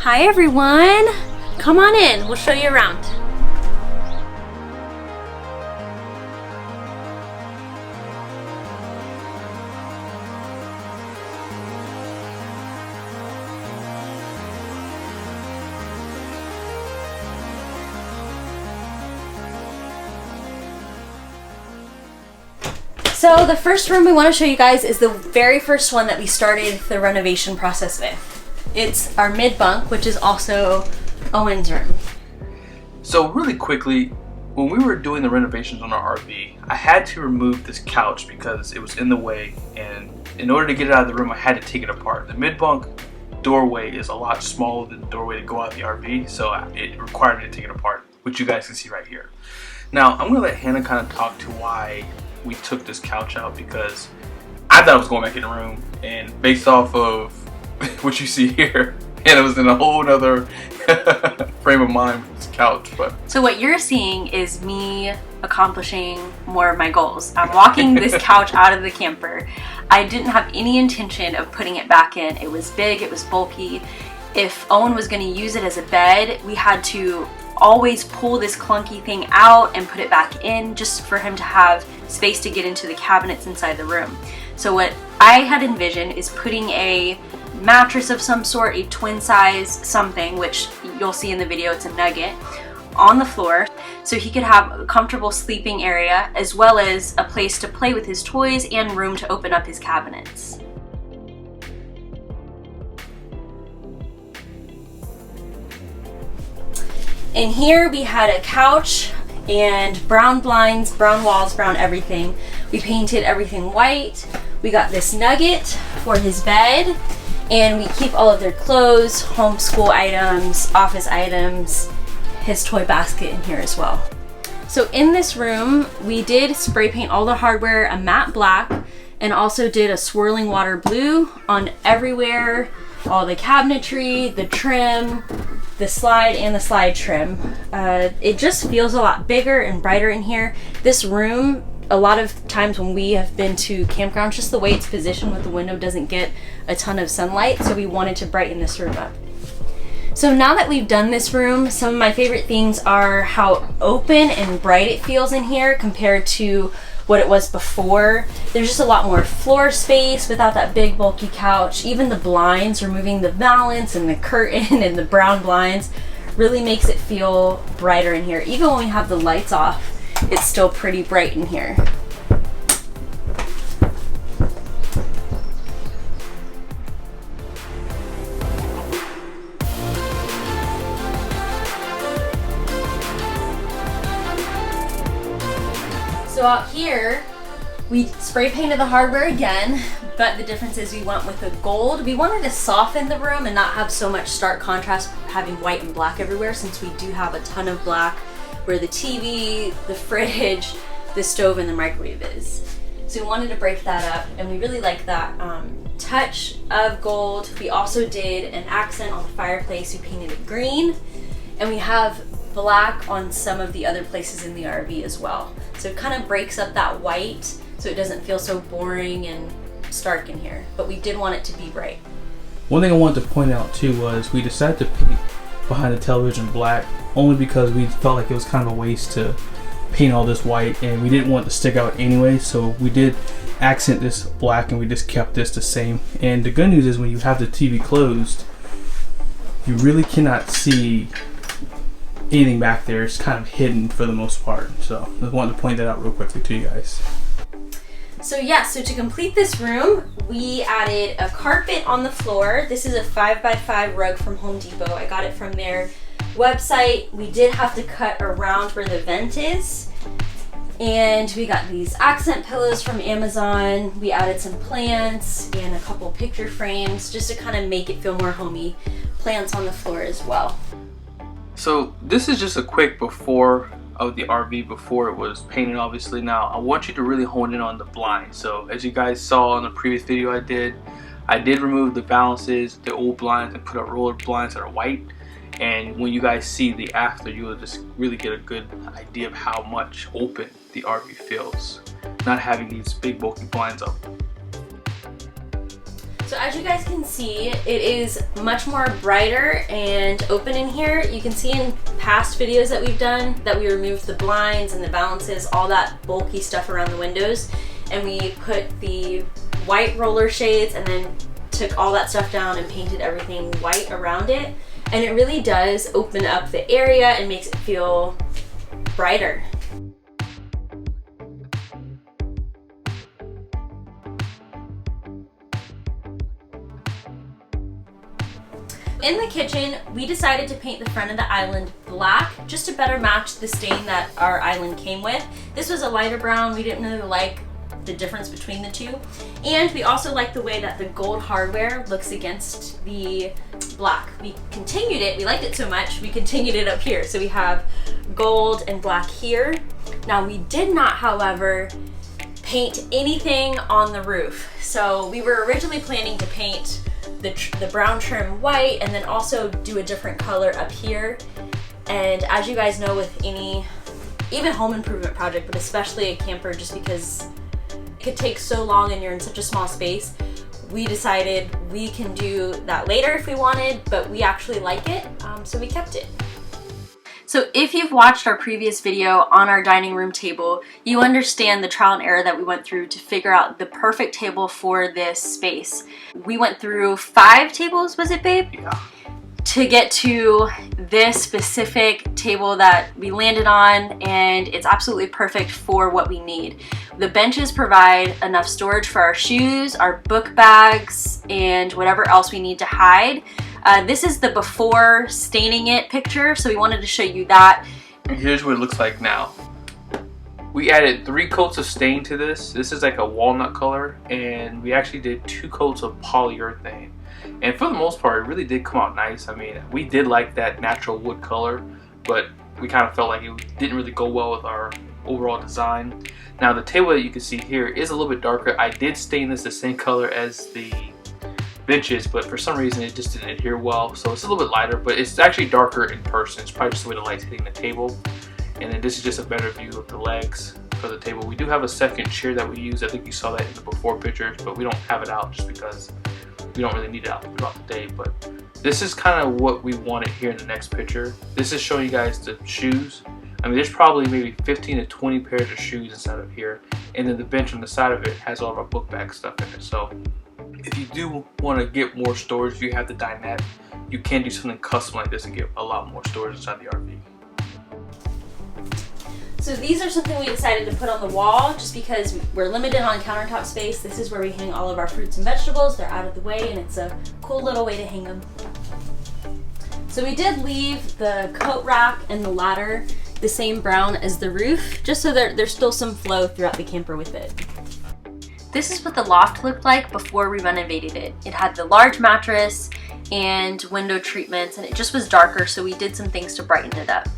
Hi everyone! Come on in, we'll show you around. So the first room we want to show you guys is the very first one that we started the renovation process with. It's our mid bunk, which is also Owen's room. So really quickly, when we were doing the renovations on our RV, I had to remove this couch because it was in the way, and in order to get it out of the room, I had to take it apart. The mid bunk doorway is a lot smaller than the doorway to go out the RV, so it required me to take it apart, which you guys can see right here. Now, I'm going to let Hannah kind of talk to why we took this couch out, because I thought it was going back in the room, and based off of what you see here, and it was in a whole nother frame of mind with this couch. But so what you're seeing is me accomplishing more of my goals. I'm walking this couch out of the camper. I didn't have any intention of putting it back in. It was big, it was bulky. If Owen was going to use it as a bed, we had to always pull this clunky thing out and put it back in just for him to have space to get into the cabinets inside the room. So what I had envisioned is putting a mattress of some sort, a twin size something, which you'll see in the video, it's a nugget, on the floor so he could have a comfortable sleeping area as well as a place to play with his toys and room to open up his cabinets. In here we had a couch and brown blinds, brown walls, brown everything. We painted everything white. We got this nugget for his bed, and we keep all of their clothes, homeschool items, office items, his toy basket in here as well. So in this room, we did spray paint all the hardware a matte black and also did a swirling water blue on everywhere, all the cabinetry, the trim, the slide and the slide trim. It just feels a lot bigger and brighter in here. This room, a lot of times when we have been to campgrounds, just the way it's positioned with the window doesn't get a ton of sunlight, so we wanted to brighten this room up. So now that we've done this room, some of my favorite things are how open and bright it feels in here compared to what it was before. There's just a lot more floor space without that big bulky couch. Even the blinds, removing the valance and the curtain and the brown blinds really makes it feel brighter in here. Even when we have the lights off, it's still pretty bright in here. So out here, we spray painted the hardware again, but the difference is we went with the gold. We wanted to soften the room and not have so much stark contrast having white and black everywhere, since we do have a ton of black where the TV, the fridge, the stove, and the microwave is. So we wanted to break that up, and we really like that touch of gold. We also did an accent on the fireplace. We painted it green, and we have black on some of the other places in the RV as well. So it kind of breaks up that white so it doesn't feel so boring and stark in here, but we did want it to be bright. One thing I wanted to point out too was we decided to paint behind the television black only because we felt like it was kind of a waste to paint all this white, and we didn't want it to stick out anyway, so we did accent this black and we just kept this the same. And the good news is when you have the TV closed, you really cannot see anything back there. It's kind of hidden for the most part. So I just wanted to point that out real quickly to you guys. So yeah, so to complete this room, we added a carpet on the floor. This is a 5x5 rug from Home Depot. I got it from their website. We did have to cut around where the vent is. And we got these accent pillows from Amazon. We added some plants and a couple picture frames just to kind of make it feel more homey. Plants on the floor as well. so this is just a quick before of the RV before it was painted, obviously. Now I want you to really hone in on the blinds. So as you guys saw in the previous video I did remove the balances, the old blinds, and put up roller blinds that are white. And when you guys see the after, you will just really get a good idea of how much open the RV feels, not having these big bulky blinds up. So as you guys can see, it is much more brighter and open in here. You can see in past videos that we've done that we removed the blinds and the valances, all that bulky stuff around the windows, and we put the white roller shades and then took all that stuff down and painted everything white around it. And it really does open up the area and makes it feel brighter. In the kitchen, we decided to paint the front of the island black just to better match the stain that our island came with. This was a lighter brown. We didn't really like the difference between the two. And we also like the way that the gold hardware looks against the black. We continued it, we liked it so much, we continued it up here. So we have gold and black here. Now we did not, however, paint anything on the roof. So we were originally planning to paint the brown trim white and then also do a different color up here. And as you guys know, with any, even home improvement project, but especially a camper, just because it could take so long and you're in such a small space, we decided we can do that later if we wanted, but we actually like it, so we kept it. So if you've watched our previous video on our dining room table, you understand the trial and error that we went through to figure out the perfect table for this space. We went through 5 tables, was it, babe? Yeah. To get to this specific table that we landed on, and it's absolutely perfect for what we need. The benches provide enough storage for our shoes, our book bags, and whatever else we need to hide. This is the before staining it picture, so we wanted to show you that. And here's what it looks like now. We added 3 coats of stain to this. This is like a walnut color, and we actually did 2 coats of polyurethane. And for the most part, it really did come out nice. I mean, we did like that natural wood color, but we kind of felt like it didn't really go well with our overall design. Now the table that you can see here is a little bit darker. I did stain this the same color as the benches, but for some reason it just didn't adhere well. So it's a little bit lighter, but it's actually darker in person. It's probably just the way the light's hitting the table. And then this is just a better view of the legs for the table. We do have a second chair that we use. I think you saw that in the before pictures, but we don't have it out just because we don't really need it out throughout the day. But this is kind of what we wanted here in the next picture. This is showing you guys the shoes. I mean, there's probably maybe 15 to 20 pairs of shoes inside of here. And then the bench on the side of it has all of our book bag stuff in it. So if you do want to get more storage, if you have the dinette, you can do something custom like this and get a lot more storage inside the RV. So these are something we decided to put on the wall just because we're limited on countertop space. This is where we hang all of our fruits and vegetables. They're out of the way and it's a cool little way to hang them. So we did leave the coat rack and the ladder the same brown as the roof, just so there's still some flow throughout the camper with it. This is what the loft looked like before we renovated it. It had the large mattress and window treatments, and it just was darker, so we did some things to brighten it up.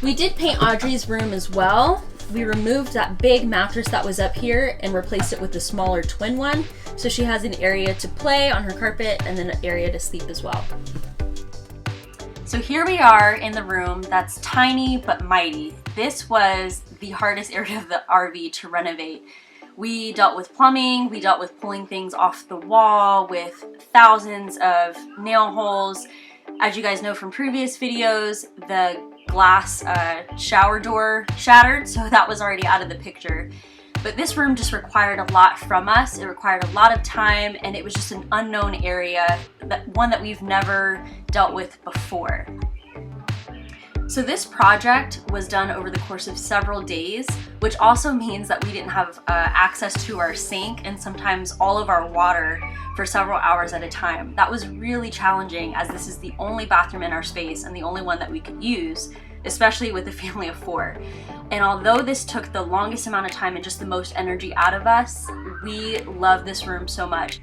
We did paint Audrey's room as well. We removed that big mattress that was up here and replaced it with a smaller twin one, so she has an area to play on her carpet and then an area to sleep as well. So here we are in the room that's tiny but mighty. This was the hardest area of the RV to renovate. We dealt with plumbing, we dealt with pulling things off the wall with thousands of nail holes. As you guys know from previous videos, the glass shower door shattered, so that was already out of the picture. But this room just required a lot from us. It required a lot of time, and it was just an unknown area, one that we've never dealt with before. So this project was done over the course of several days, which also means that we didn't have access to our sink and sometimes all of our water for several hours at a time. That was really challenging, as this is the only bathroom in our space and the only one that we could use, especially with a family of 4. And although this took the longest amount of time and just the most energy out of us, we love this room so much.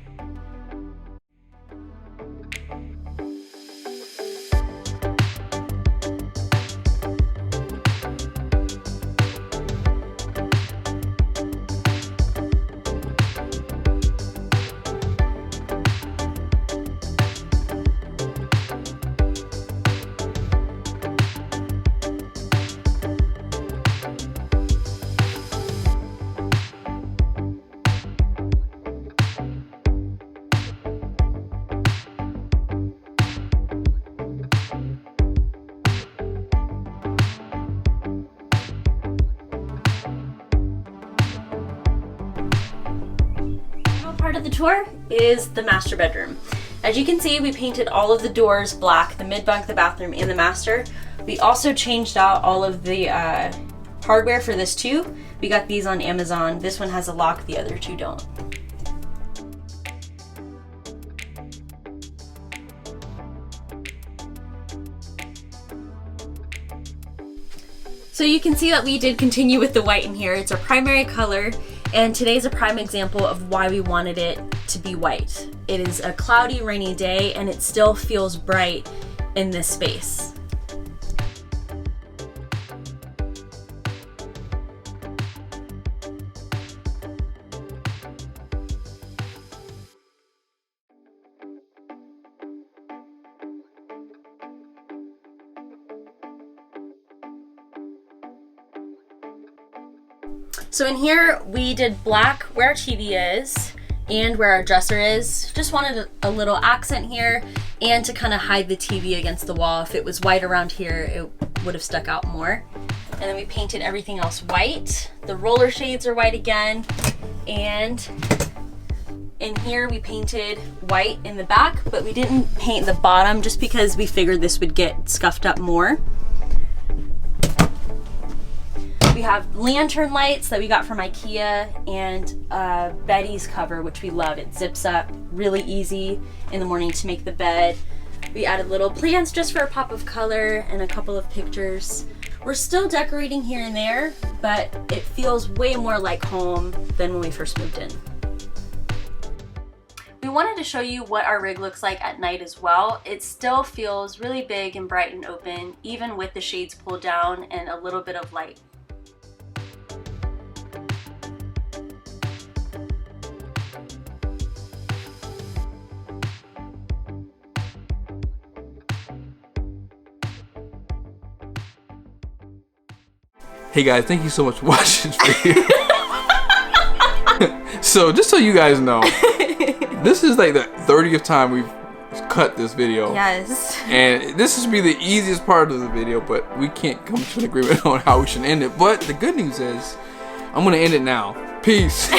tour is the master bedroom. As you can see, we painted all of the doors black, the mid-bunk, the bathroom, and the master. We also changed out all of the hardware for this too. We got these on Amazon. This one has a lock, the other two don't. So you can see that we did continue with the white in here. It's our primary color, and today's a prime example of why we wanted it to be white. It is a cloudy, rainy day, and it still feels bright in this space. So in here, we did black where our TV is and where our dresser is. Just wanted a little accent here and to kind of hide the TV against the wall. If it was white around here, it would have stuck out more. And then we painted everything else white. The roller shades are white again. And in here, we painted white in the back, but we didn't paint the bottom just because we figured this would get scuffed up more. We have lantern lights that we got from IKEA and Betty's cover, which we love. It zips up really easy in the morning to make the bed. We added little plants just for a pop of color and a couple of pictures. We're still decorating here and there, but it feels way more like home than when we first moved in. We wanted to show you what our rig looks like at night as well. It still feels really big and bright and open, even with the shades pulled down and a little bit of light. Hey guys, thank you so much for watching this video. So just so you guys know, this is like the 30th time we've cut this video. Yes. And this should be the easiest part of the video, but we can't come to an agreement on how we should end it. But the good news is, I'm gonna end it now. Peace.